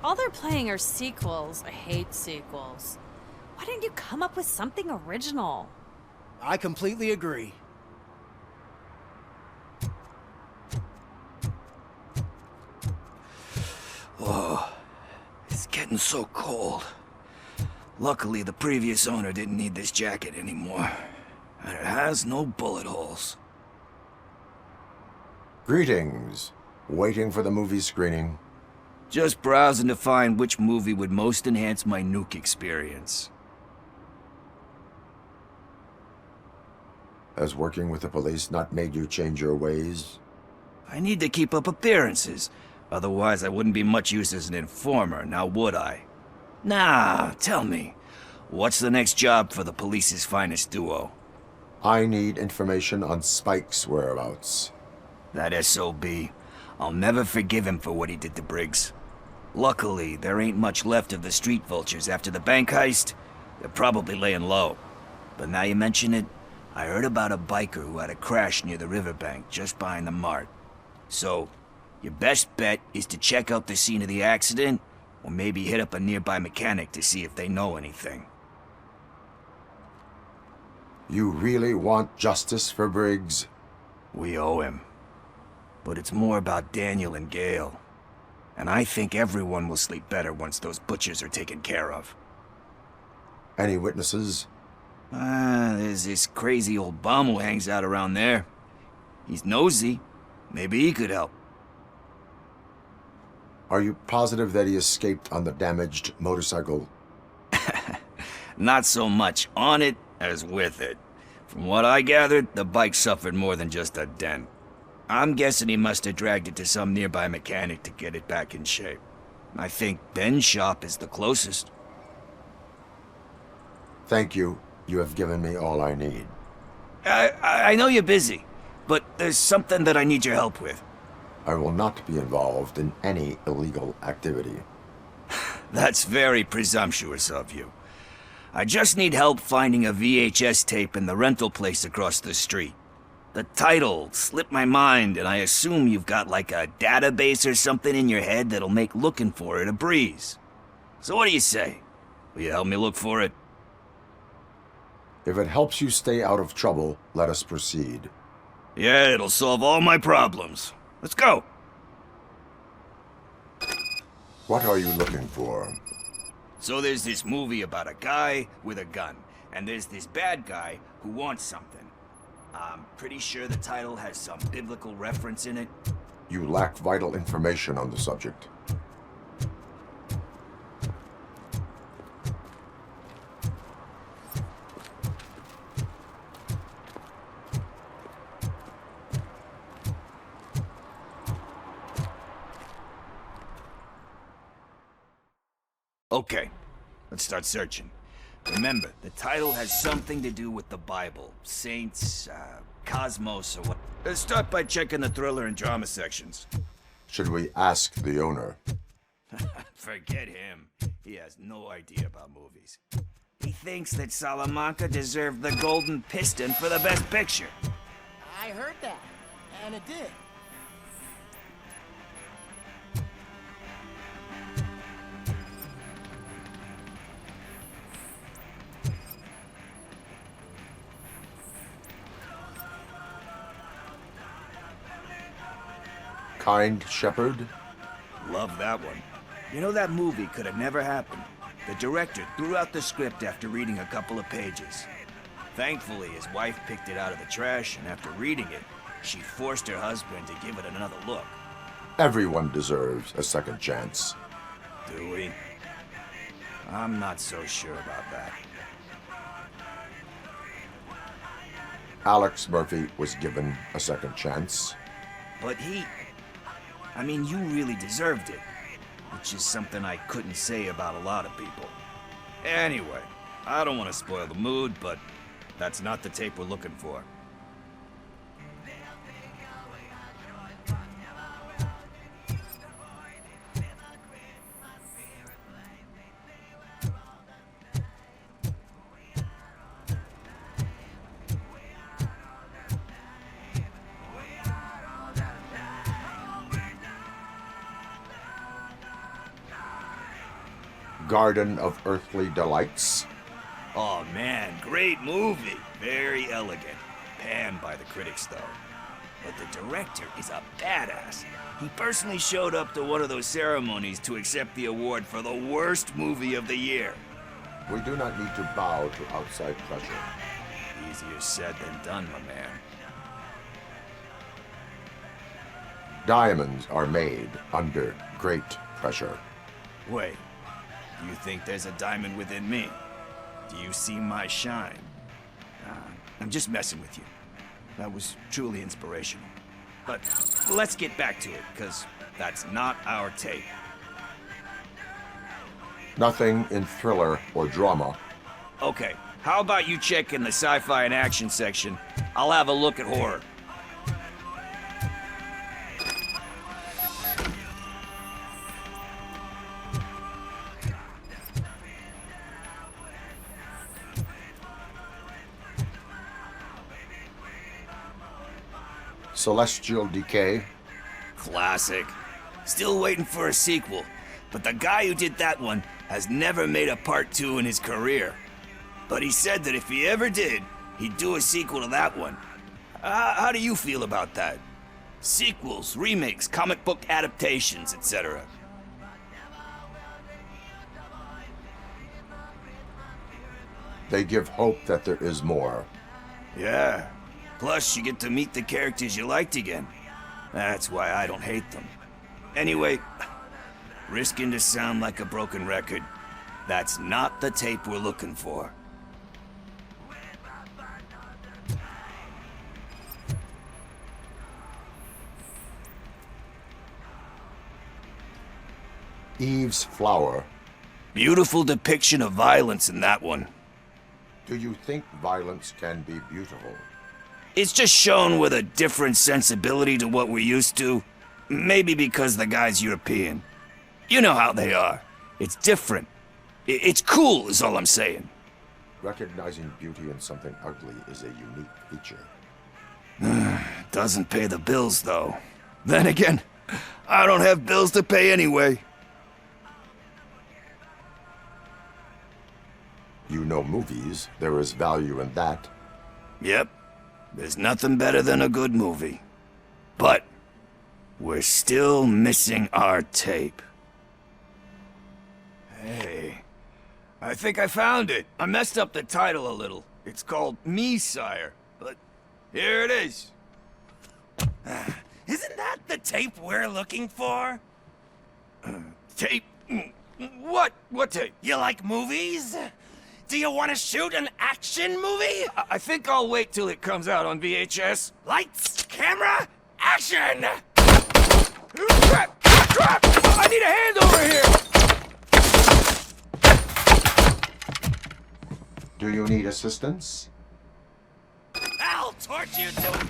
All they're playing are sequels. I hate sequels. Why didn't you come up with something original? I completely agree. Oh, it's getting so cold. Luckily, the previous owner didn't need this jacket anymore. And it has no bullet holes. Greetings. Waiting for the movie screening. Just browsing to find which movie would most enhance my nuke experience. Has working with the police not made you change your ways? I need to keep up appearances. Otherwise, I wouldn't be much use as an informer, now would I? Nah, tell me. What's the next job for the police's finest duo? I need information on Spike's whereabouts. That SOB. I'll never forgive him for what he did to Briggs. Luckily, there ain't much left of the street vultures after the bank heist. They're probably laying low. But now you mention it, I heard about a biker who had a crash near the riverbank just behind the mart. So, your best bet is to check out the scene of the accident, or maybe hit up a nearby mechanic to see if they know anything. You really want justice for Briggs? We owe him. But it's more about Daniel and Gale. And I think everyone will sleep better once those butchers are taken care of. Any witnesses? There's this crazy old bum who hangs out around there. He's nosy. Maybe he could help. Are you positive that he escaped on the damaged motorcycle? Not so much on it as with it. From what I gathered, the bike suffered more than just a dent. I'm guessing he must have dragged it to some nearby mechanic to get it back in shape. I think Ben's shop is the closest. Thank you. You have given me all I need. I know you're busy, but there's something that I need your help with. I will not be involved in any illegal activity. That's very presumptuous of you. I just need help finding a VHS tape in the rental place across the street. The title slipped my mind, and I assume you've got like a database or something in your head that'll make looking for it a breeze. So what do you say? Will you help me look for it? If it helps you stay out of trouble, let us proceed. Yeah, it'll solve all my problems. Let's go! What are you looking for? So there's this movie about a guy with a gun, and there's this bad guy who wants something. I'm pretty sure the title has some biblical reference in it. You lack vital information on the subject. Okay, let's start searching. Remember, the title has something to do with the Bible, saints, cosmos, or what. Let's start by checking the thriller and drama sections. Should we ask the owner? Forget him. He has no idea about movies. He thinks that Salamanca deserved the Golden Piston for the Best Picture. I heard that, and it did. Kind Shepherd? Love that one. You know, that movie could have never happened. The director threw out the script after reading a couple of pages. Thankfully, his wife picked it out of the trash, and after reading it, she forced her husband to give it another look. Everyone deserves a second chance. Do we? I'm not so sure about that. Alex Murphy was given a second chance. But I mean, you really deserved it. Which is something I couldn't say about a lot of people. Anyway, I don't want to spoil the mood, but that's not the tape we're looking for. Garden of Earthly Delights? Oh man, great movie. Very elegant. Panned by the critics though. But the director is a badass. He personally showed up to one of those ceremonies to accept the award for the worst movie of the year. We do not need to bow to outside pressure. Easier said than done, my man. Diamonds are made under great pressure. Wait, do you think there's a diamond within me? Do you see my shine? I'm just messing with you. That was truly inspirational. But let's get back to it, because that's not our tape. Nothing in thriller or drama. Okay, how about you check in the sci-fi and action section? I'll have a look at horror. Celestial Decay. Classic. Still waiting for a sequel, but the guy who did that one has never made a part 2 in his career. But he said that if he ever did, he'd do a sequel to that one. How do you feel about that? Sequels, remakes, comic book adaptations, etc. They give hope that there is more. Yeah. Plus, you get to meet the characters you liked again. That's why I don't hate them. Anyway, risking to sound like a broken record, that's not the tape we're looking for. Eve's Flower. Beautiful depiction of violence in that one. Do you think violence can be beautiful? It's just shown with a different sensibility to what we're used to. Maybe because the guy's European. You know how they are. It's different. It's cool, is all I'm saying. Recognizing beauty in something ugly is a unique feature. Doesn't pay the bills, though. Then again, I don't have bills to pay anyway. You know movies. There is value in that. Yep. There's nothing better than a good movie. But we're still missing our tape. Hey, I think I found it. I messed up the title a little. It's called Me, Sire. But here it is. Isn't that the tape we're looking for? Tape? What? What tape? You like movies? Do you want to shoot an action movie? I think I'll wait till it comes out on VHS. Lights, camera, action! Crap! Crap! I need a hand over here! Do you need assistance? I'll torch you to...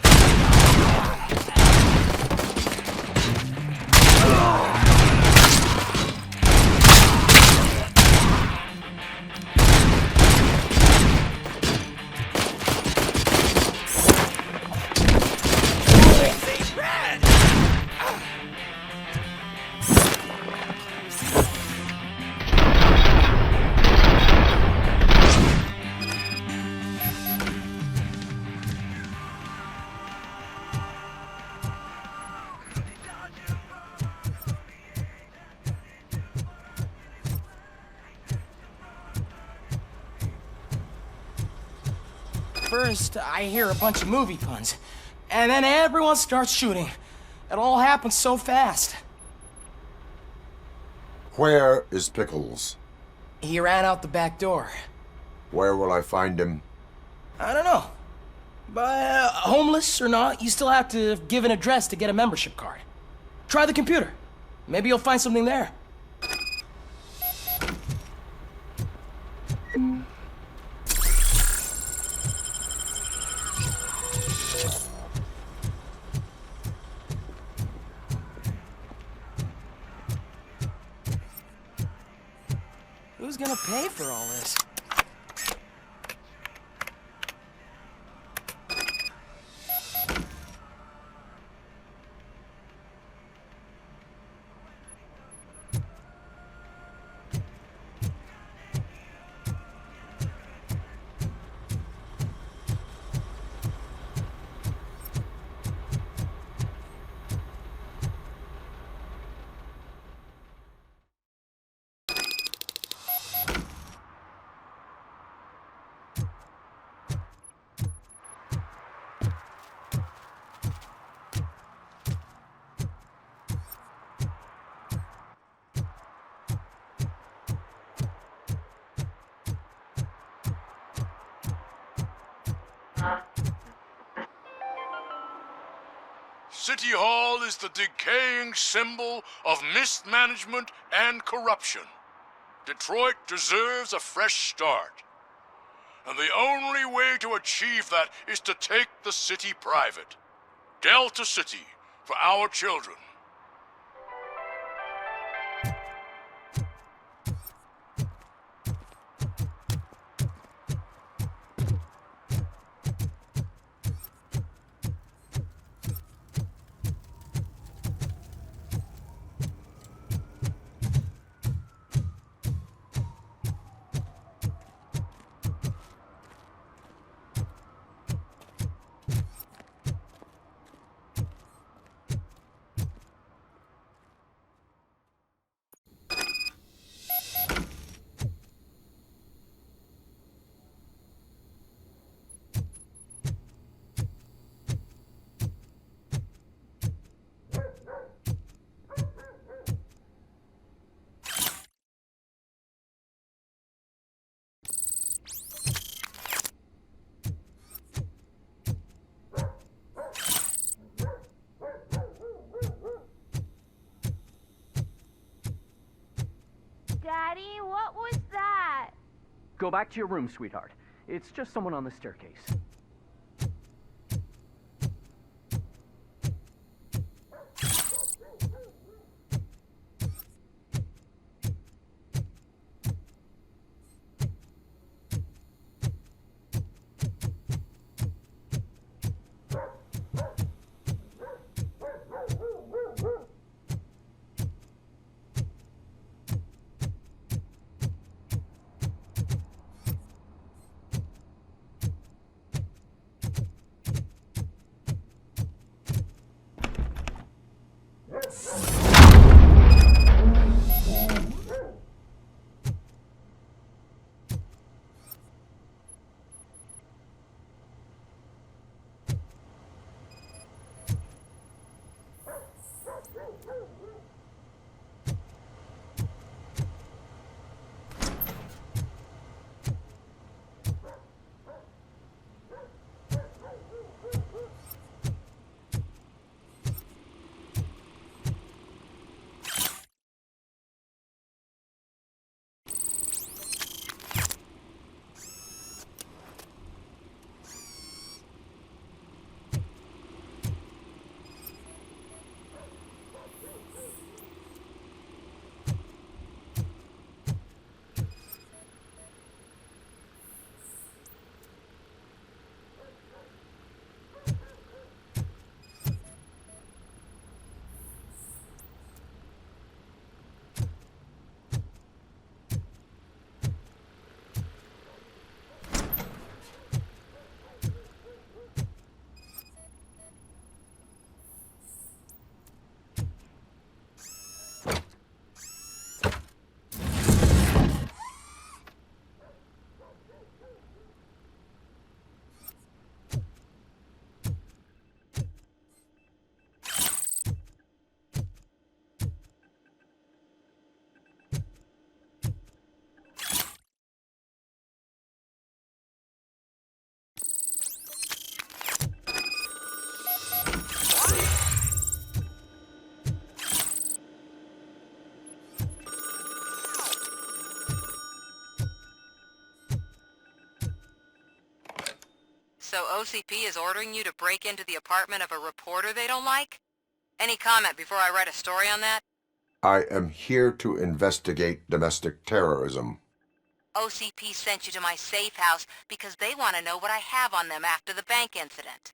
First, I hear a bunch of movie puns, and then everyone starts shooting. It all happens so fast. Where is Pickles? He ran out the back door. Where will I find him? I don't know. But homeless or not, you still have to give an address to get a membership card. Try the computer. Maybe you'll find something there. Who's gonna pay for all this? City Hall is the decaying symbol of mismanagement and corruption. Detroit deserves a fresh start. And the only way to achieve that is to take the city private. Delta City, for our children. Daddy, what was that? Go back to your room, sweetheart. It's just someone on the staircase. So OCP is ordering you to break into the apartment of a reporter they don't like? Any comment before I write a story on that? I am here to investigate domestic terrorism. OCP sent you to my safe house because they want to know what I have on them after the bank incident.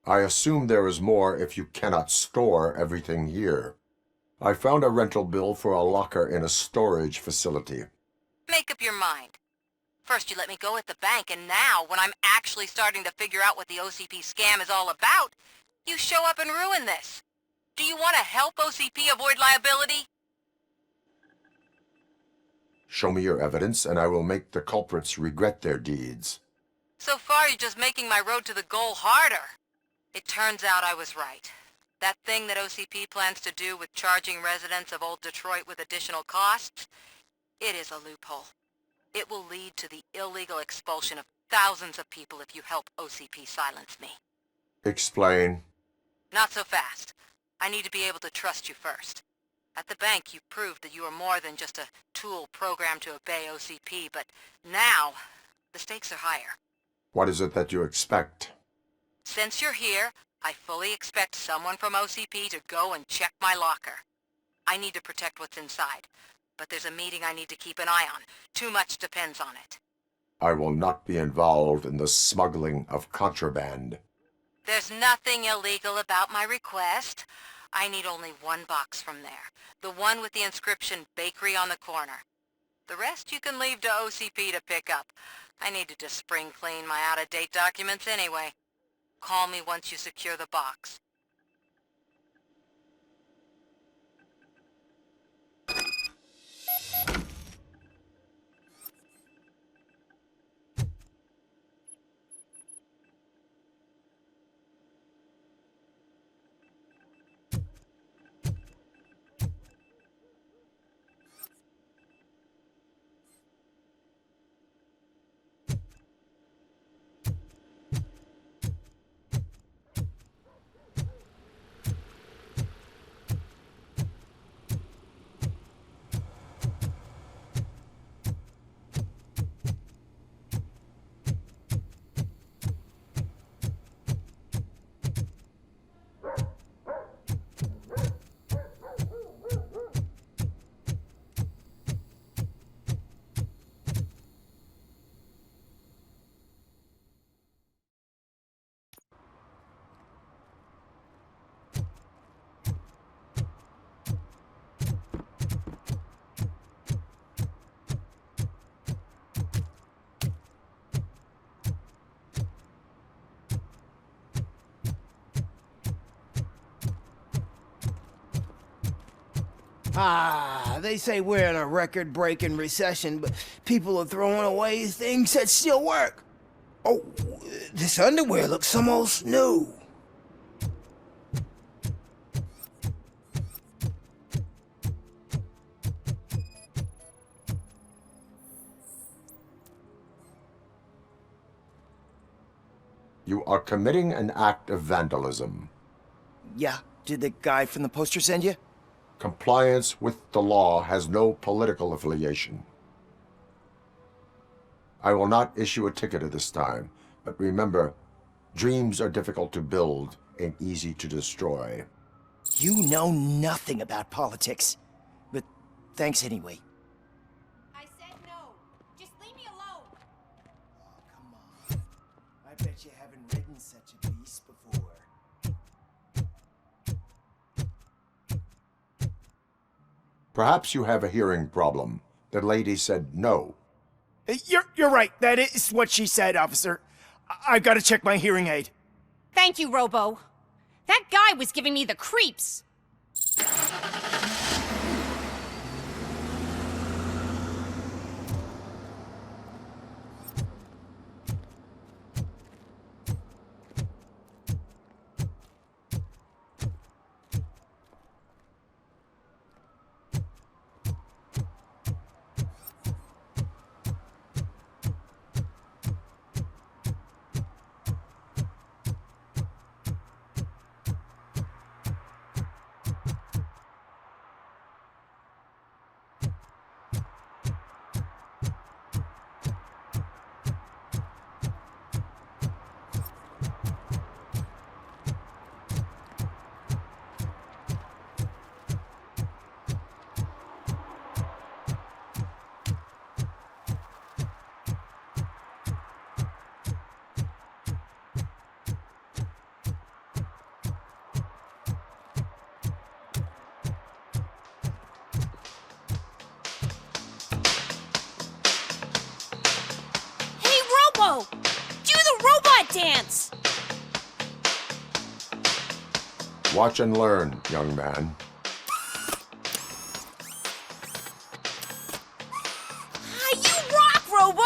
I assume there is more if you cannot store everything here. I found a rental bill for a locker in a storage facility. Make up your mind. First you let me go at the bank, and now, when I'm actually starting to figure out what the OCP scam is all about, you show up and ruin this. Do you want to help OCP avoid liability? Show me your evidence, and I will make the culprits regret their deeds. So far, you're just making my road to the goal harder. It turns out I was right. That thing that OCP plans to do with charging residents of Old Detroit with additional costs, it is a loophole. It will lead to the illegal expulsion of thousands of people if you help OCP silence me. Explain. Not so fast. I need to be able to trust you first. At the bank, you proved that you are more than just a tool programmed to obey OCP, but now, the stakes are higher. What is it that you expect? Since you're here, I fully expect someone from OCP to go and check my locker. I need to protect what's inside, but there's a meeting I need to keep an eye on. Too much depends on it. I will not be involved in the smuggling of contraband. There's nothing illegal about my request. I need only one box from there. The one with the inscription Bakery on the corner. The rest you can leave to OCP to pick up. I needed to spring clean my out-of-date documents anyway. Call me once you secure the box. Ah, they say we're in a record-breaking recession, but people are throwing away things that still work. Oh, this underwear looks almost new. You are committing an act of vandalism. Yeah, did the guy from the poster send you? Compliance with the law has no political affiliation. I will not issue a ticket at this time, but remember, dreams are difficult to build and easy to destroy. You know nothing about politics, but thanks anyway. I said no. Just leave me alone. Oh, come on. I bet you haven't ridden such a beast before. Perhaps you have a hearing problem. The lady said no. You're right. That is what she said, officer. I've got to check my hearing aid. Thank you, Robo. That guy was giving me the creeps. Robo! Do the robot dance! Watch and learn, young man. You rock, Robo!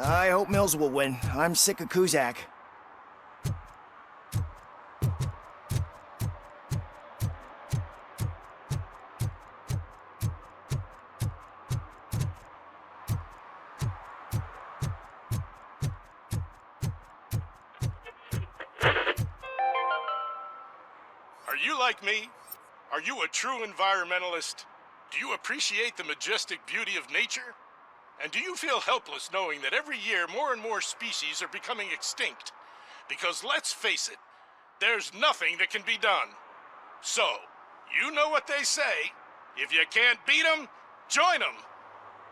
I hope Mills will win. I'm sick of Kuzak. Are you like me? Are you a true environmentalist? Do you appreciate the majestic beauty of nature? And do you feel helpless knowing that every year more and more species are becoming extinct? Because let's face it, there's nothing that can be done. So, you know what they say. If you can't beat 'em, join 'em.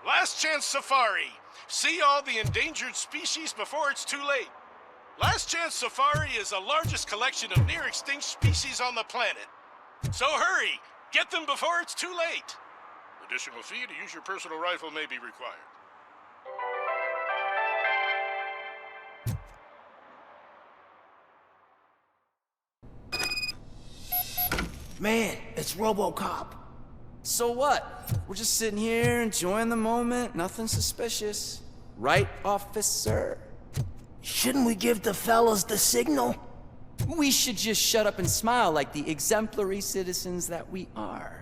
Last Chance Safari. See all the endangered species before it's too late. Last Chance Safari is the largest collection of near-extinct species on the planet. So hurry, get them before it's too late. Additional fee to use your personal rifle may be required. Man, it's RoboCop. So what? We're just sitting here enjoying the moment, nothing suspicious. Right, officer? Shouldn't we give the fellas the signal? We should just shut up and smile like the exemplary citizens that we are.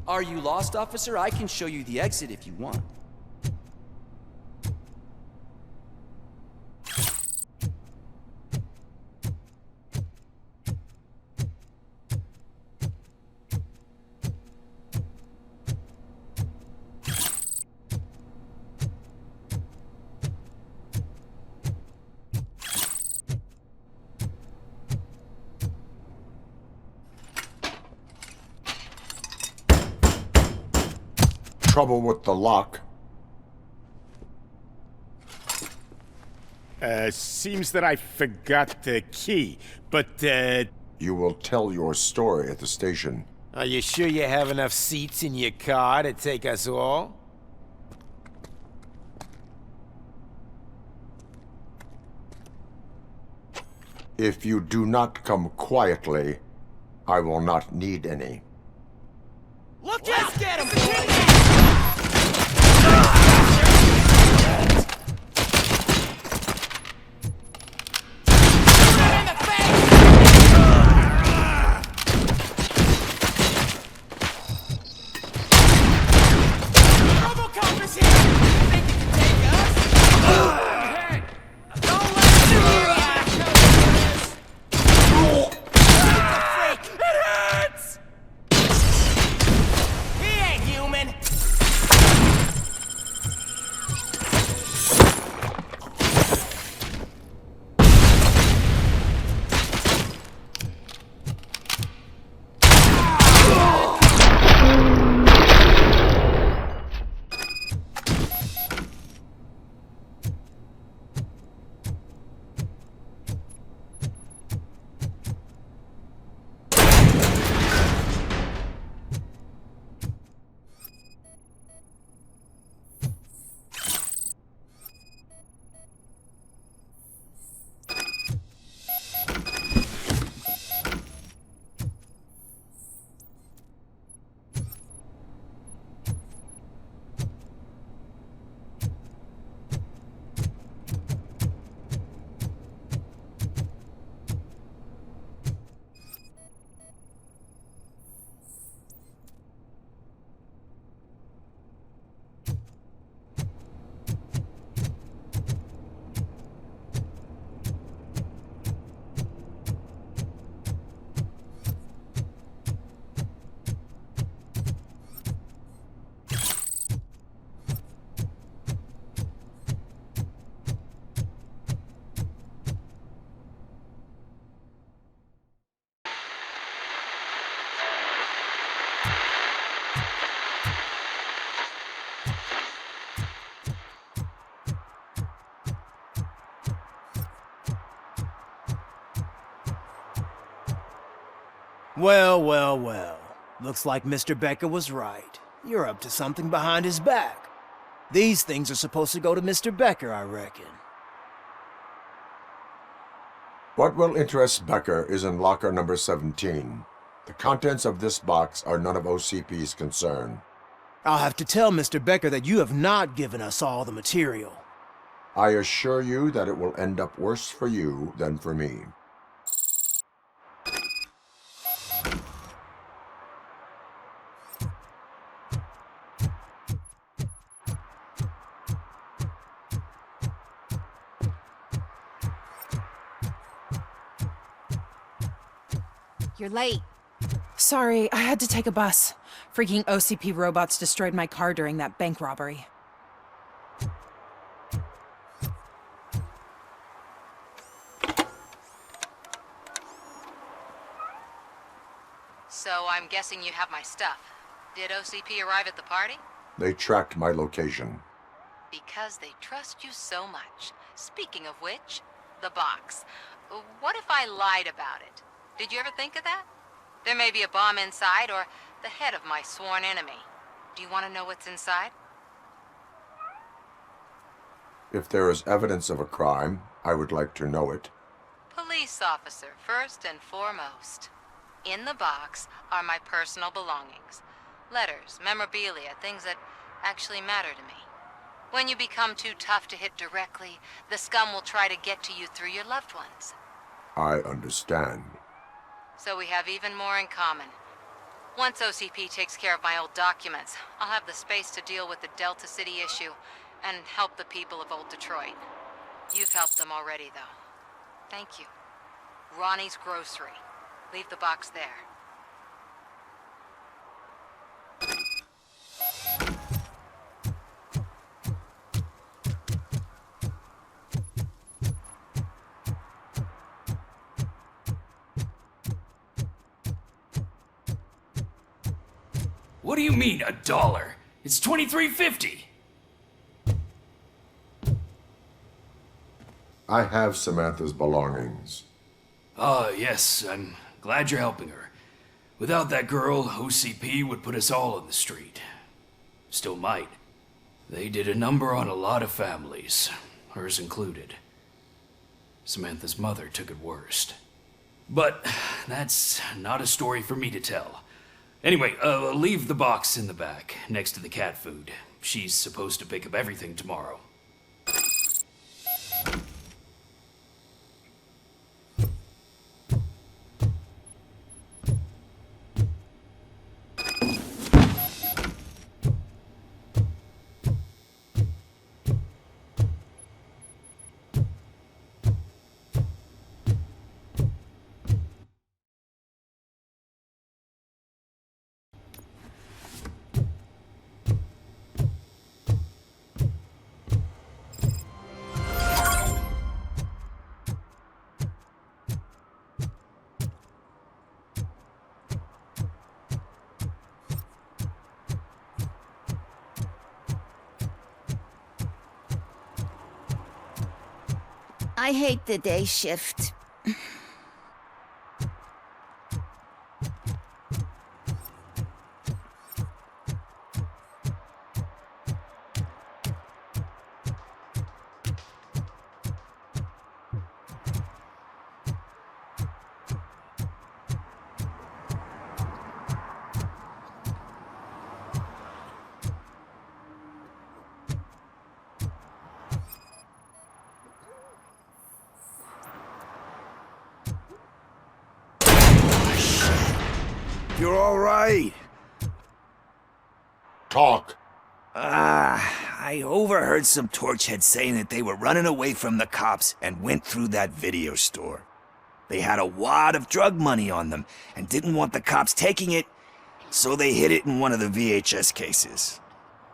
Are you lost, officer? I can show you the exit if you want. Trouble with the lock. Seems that I forgot the key, but, You will tell your story at the station. Are you sure you have enough seats in your car to take us all? If you do not come quietly, I will not need any. Look out! Let's get him! RoboCop is here! You think you can take us? Hey! Don't let him react! It hurts! He ain't human! Well, well, well. Looks like Mr. Becker was right. You're up to something behind his back. These things are supposed to go to Mr. Becker, I reckon. What will interest Becker is in locker number 17. The contents of this box are none of OCP's concern. I'll have to tell Mr. Becker that you have not given us all the material. I assure you that it will end up worse for you than for me. You're late. Sorry, I had to take a bus. Freaking OCP robots destroyed my car during that bank robbery. So I'm guessing you have my stuff. Did OCP arrive at the party? They tracked my location. Because they trust you so much. Speaking of which, the box. What if I lied about it? Did you ever think of that? There may be a bomb inside, or the head of my sworn enemy. Do you want to know what's inside? If there is evidence of a crime, I would like to know it. Police officer, first and foremost. In the box are my personal belongings. Letters, memorabilia, things that actually matter to me. When you become too tough to hit directly, the scum will try to get to you through your loved ones. I understand. So we have even more in common. Once OCP takes care of my old documents, I'll have the space to deal with the Delta City issue and help the people of Old Detroit. You've helped them already, though. Thank you. Ronnie's Grocery. Leave the box there. What do you mean, $1? It's $23.50. I have Samantha's belongings. Yes, I'm glad you're helping her. Without that girl, OCP would put us all on the street. Still might. They did a number on a lot of families, hers included. Samantha's mother took it worst. But that's not a story for me to tell. Anyway, leave the box in the back, next to the cat food. She's supposed to pick up everything tomorrow. I hate the day shift. You're all right. Talk. I overheard some torchheads saying that they were running away from the cops and went through that video store. They had a wad of drug money on them and didn't want the cops taking it, so they hid it in one of the VHS cases.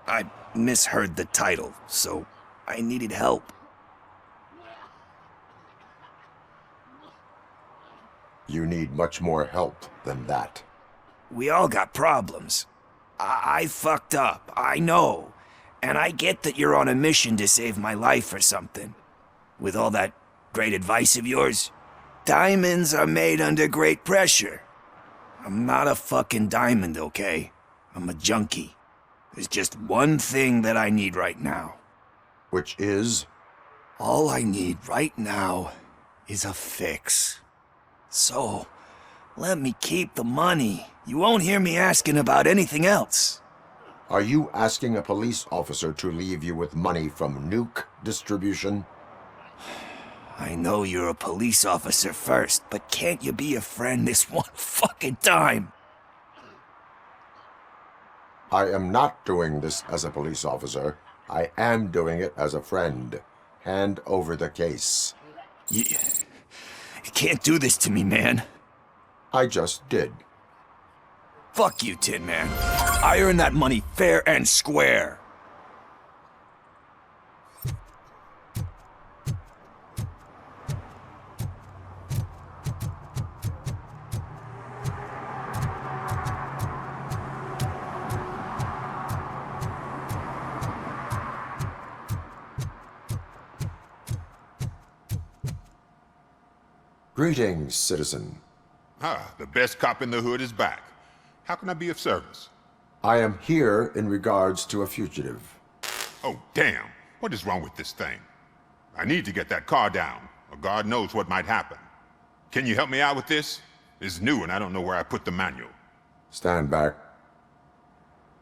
I misheard the title, so I needed help. You need much more help than that. We all got problems. I fucked up, I know. And I get that you're on a mission to save my life or something. With all that great advice of yours, diamonds are made under great pressure. I'm not a fucking diamond, okay? I'm a junkie. There's just one thing that I need right now. Which is? All I need right now is a fix. So, let me keep the money. You won't hear me asking about anything else. Are you asking a police officer to leave you with money from nuke distribution? I know you're a police officer first, but can't you be a friend this one fucking time? I am not doing this as a police officer. I am doing it as a friend. Hand over the case. You can't do this to me, man. I just did. Fuck you, Tin Man. I earned that money fair and square. Greetings, citizen. Ah, the best cop in the hood is back. How can I be of service? I am here in regards to a fugitive. Oh, damn. What is wrong with this thing? I need to get that car down, or God knows what might happen. Can you help me out with this? It's new and I don't know where I put the manual. Stand back.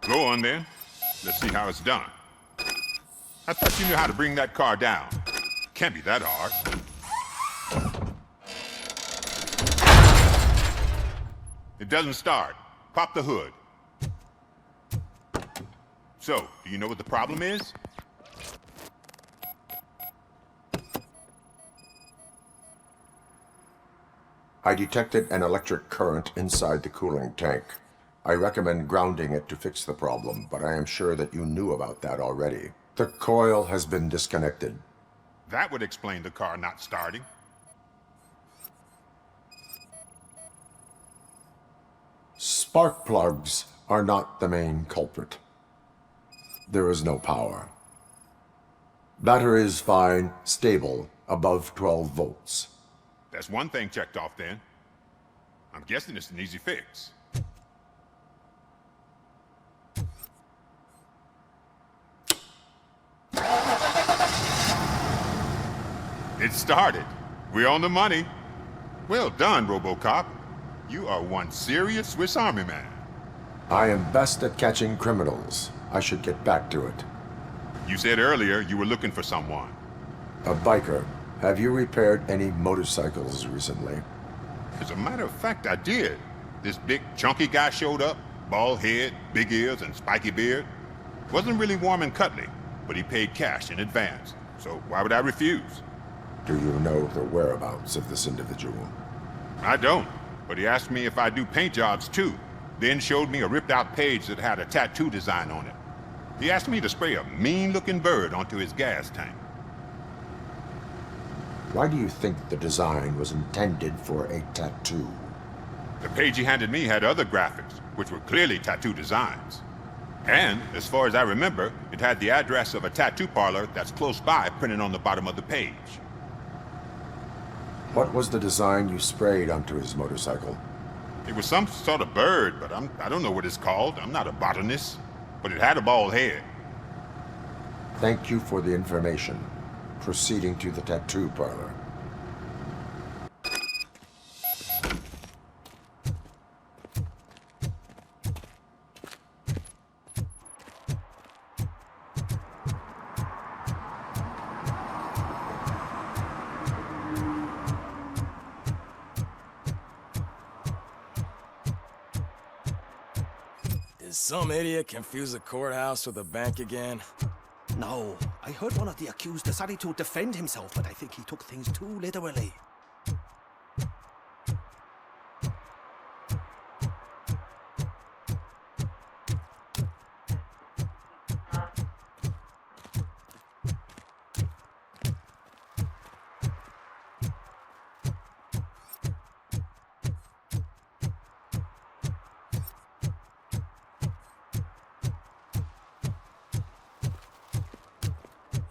Go on then. Let's see how it's done. I thought you knew how to bring that car down. Can't be that hard. It doesn't start. Pop the hood. So, do you know what the problem is? I detected an electric current inside the cooling tank. I recommend grounding it to fix the problem, but I am sure that you knew about that already. The coil has been disconnected. That would explain the car not starting. Spark plugs are not the main culprit. There is no power. Battery is fine, stable, above 12 volts. That's one thing checked off then. I'm guessing it's an easy fix. It started. We're on the money. Well done, RoboCop. You are one serious Swiss Army man. I am best at catching criminals. I should get back to it. You said earlier you were looking for someone. A biker. Have you repaired any motorcycles recently? As a matter of fact, I did. This big, chunky guy showed up. Bald head, big ears, and spiky beard. Wasn't really warm and cuddly, but he paid cash in advance. So why would I refuse? Do you know the whereabouts of this individual? I don't, but he asked me if I do paint jobs too, then showed me a ripped-out page that had a tattoo design on it. He asked me to spray a mean-looking bird onto his gas tank. Why do you think the design was intended for a tattoo? The page he handed me had other graphics, which were clearly tattoo designs. And, as far as I remember, it had the address of a tattoo parlor that's close by printed on the bottom of the page. What was the design you sprayed onto his motorcycle? It was some sort of bird, but I don't know what it's called. I'm not a botanist. But it had a bald head. Thank you for the information. Proceeding to the tattoo parlor. Did some idiot confuse the courthouse with a bank again? No, I heard one of the accused decided to defend himself, but I think he took things too literally.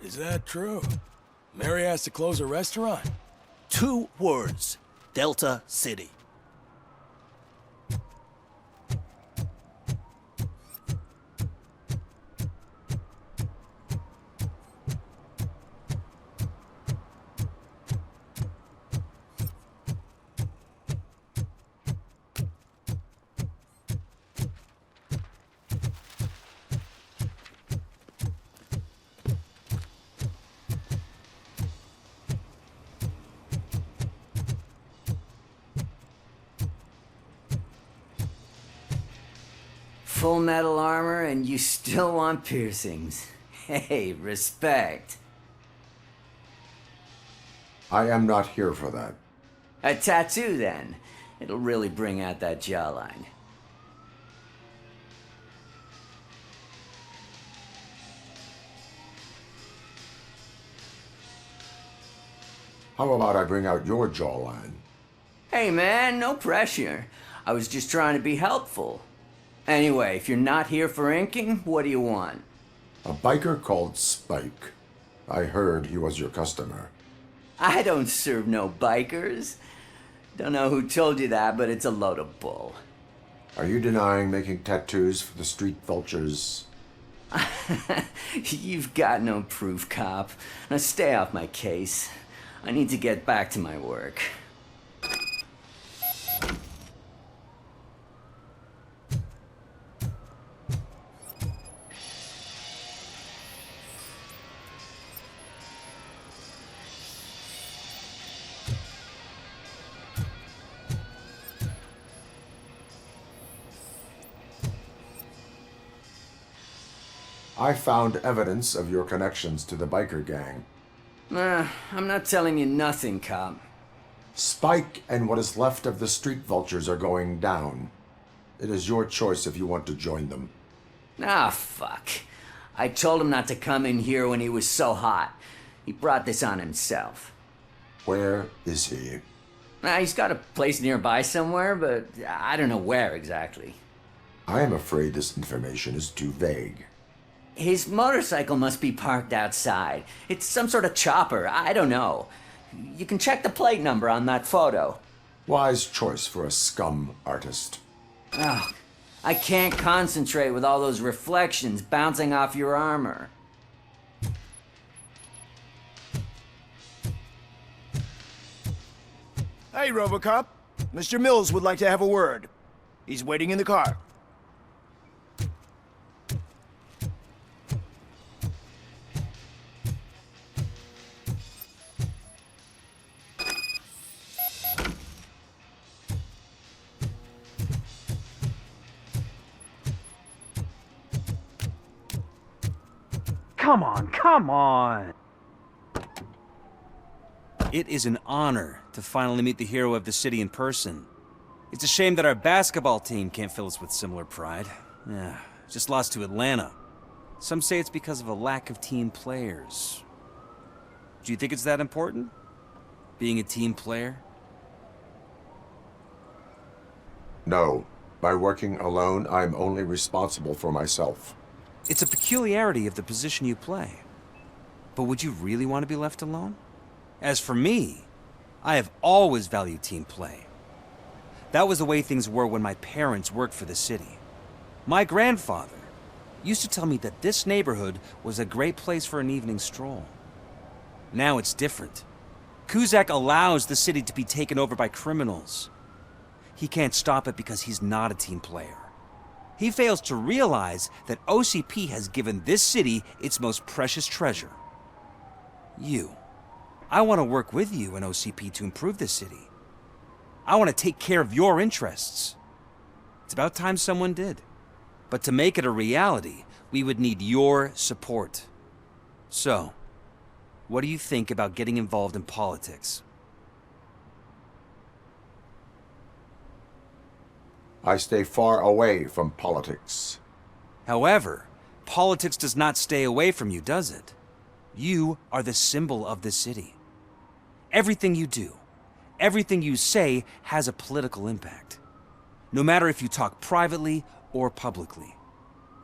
Is that true? Mary has to close her restaurant? 2 words. Delta City. full metal armor and you still want piercings. Hey, respect. I am not here for that. A tattoo, then. It'll really bring out that jawline. How about I bring out your jawline? Hey man, no pressure. I was just trying to be helpful. Anyway, if you're not here for inking, what do you want? A biker called Spike. I heard he was your customer. I don't serve no bikers. Don't know who told you that, but it's a load of bull. Are you denying making tattoos for the street vultures? You've got no proof, cop. Now stay off my case. I need to get back to my work. I found evidence of your connections to the biker gang. I'm not telling you nothing, cop. Spike and what is left of the street vultures are going down. It is your choice if you want to join them. Ah, fuck. I told him not to come in here when he was so hot. He brought this on himself. Where is he? He's got a place nearby somewhere, but I don't know where exactly. I am afraid this information is too vague. His motorcycle must be parked outside. It's some sort of chopper. I don't know. You can check the plate number on that photo. Wise choice for a scum artist. Oh, I can't concentrate with all those reflections bouncing off your armor. Hey, RoboCop. Mr. Mills would like to have a word. He's waiting in the car. Come on, come on! It is an honor to finally meet the hero of the city in person. It's a shame that our basketball team can't fill us with similar pride. Yeah, just lost to Atlanta. Some say it's because of a lack of team players. Do you think it's that important? Being a team player? No. By working alone, I'm only responsible for myself. It's a peculiarity of the position you play. But would you really want to be left alone? As for me, I have always valued team play. That was the way things were when my parents worked for the city. My grandfather used to tell me that this neighborhood was a great place for an evening stroll. Now it's different. Cusack allows the city to be taken over by criminals. He can't stop it because he's not a team player. He fails to realize that OCP has given this city its most precious treasure. You. I want to work with you and OCP to improve this city. I want to take care of your interests. It's about time someone did. But to make it a reality, we would need your support. So, what do you think about getting involved in politics? I stay far away from politics. However, politics does not stay away from you, does it? You are the symbol of the city. Everything you do, everything you say has a political impact. No matter if you talk privately or publicly,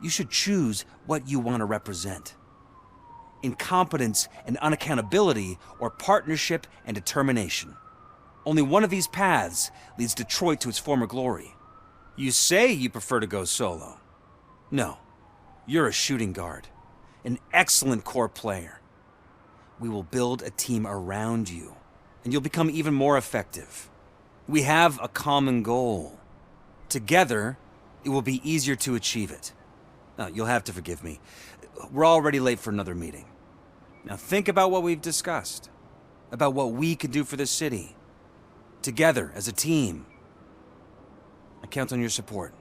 you should choose what you want to represent. Incompetence and unaccountability, or partnership and determination. Only one of these paths leads Detroit to its former glory. You say you prefer to go solo. No, you're a shooting guard, an excellent core player. We will build a team around you, and you'll become even more effective. We have a common goal. Together, it will be easier to achieve it. Now, you'll have to forgive me. We're already late for another meeting. Now think about what we've discussed, about what we can do for this city. Together, as a team. I count on your support.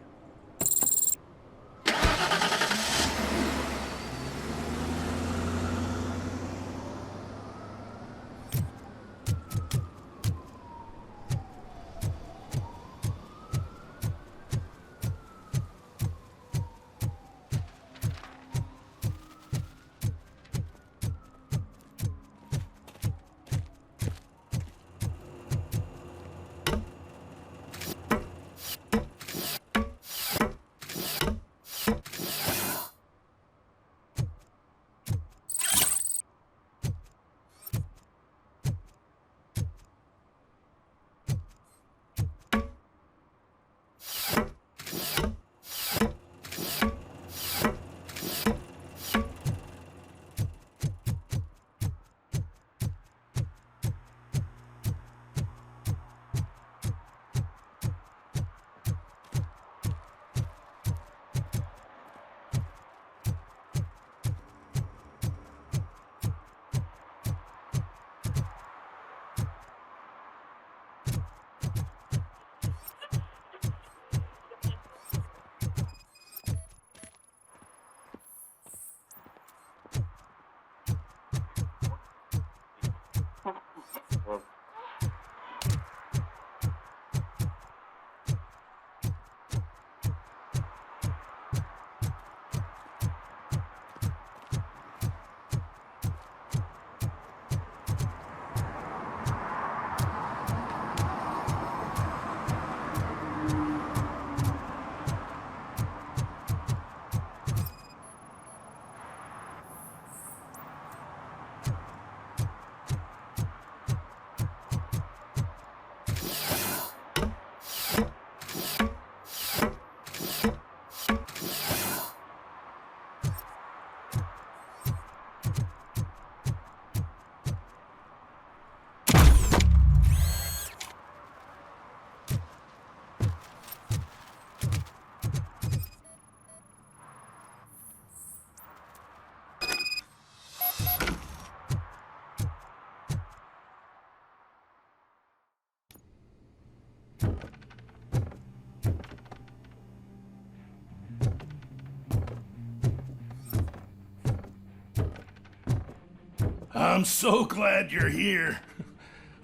I'm so glad you're here.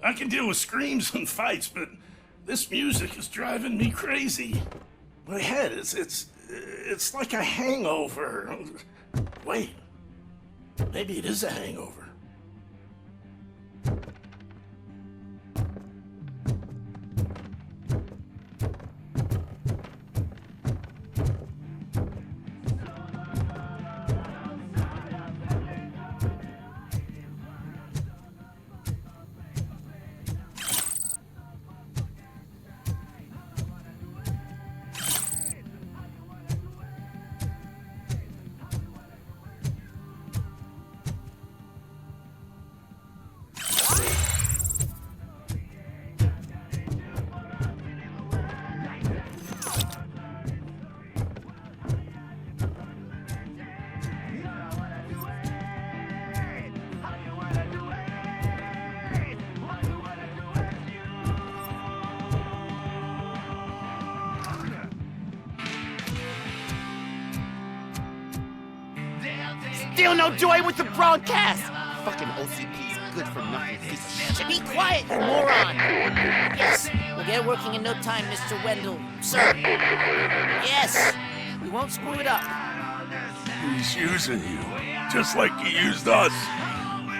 I can deal with screams and fights, but this music is driving me crazy. My head it's like a hangover. Wait, maybe it is a hangover. Still no joy with the broadcast! Fucking OCP's good for nothing piece of shit. Be quiet, you moron! Yes, we'll get working in no time, Mr. Wendell. Sir. Yes, we won't screw it up. He's using you, just like he used us.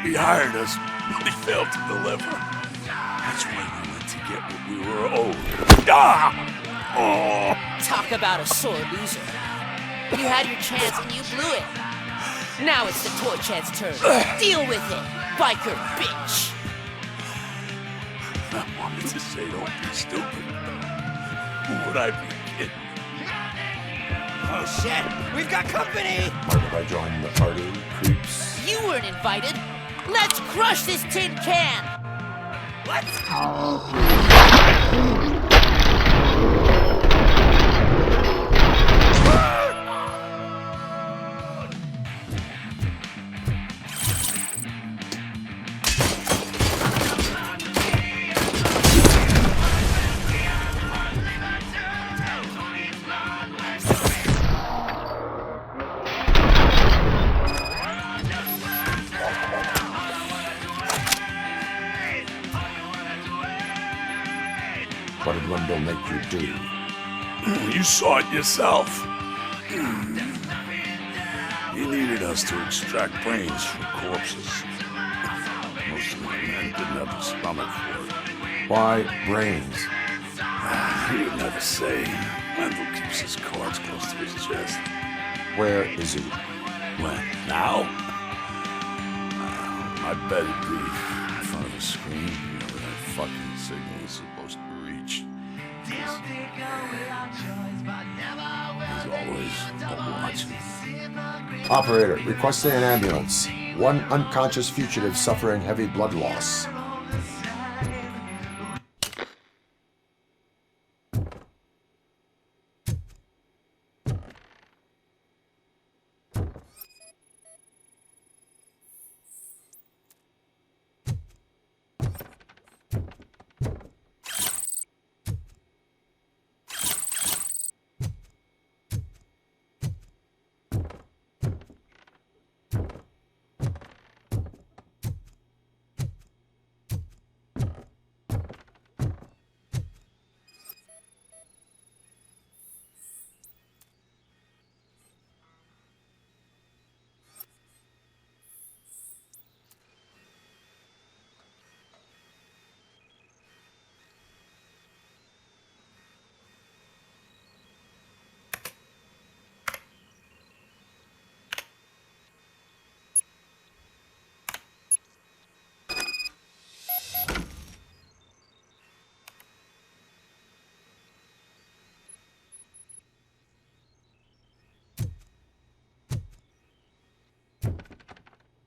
He hired us, but he failed to deliver. That's why we went to get what we were owed. Ah! Oh! Talk about a sore loser. You had your chance and you blew it. Now it's the toy chat's turn. Deal with it, biker bitch. I wanted to say don't be stupid. Who would I be kidding? Oh shit, we've got company! Mind if I join the party, creeps? You weren't invited. Let's crush this tin can. Let's What did Wendell make you do? You saw it yourself. He needed us to extract brains from corpses. Most of my men didn't have the stomach for it. Why brains? He would never say. Wendell keeps his cards close to his chest. Where is he? When? Now? I bet it'd be in front of a screen, where that fucking signal is supposed to reach. He's always watching. Operator, requesting an ambulance. One unconscious fugitive suffering heavy blood loss.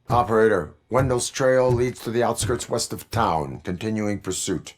Operator, Wendell's trail leads to the outskirts west of town. Continuing pursuit.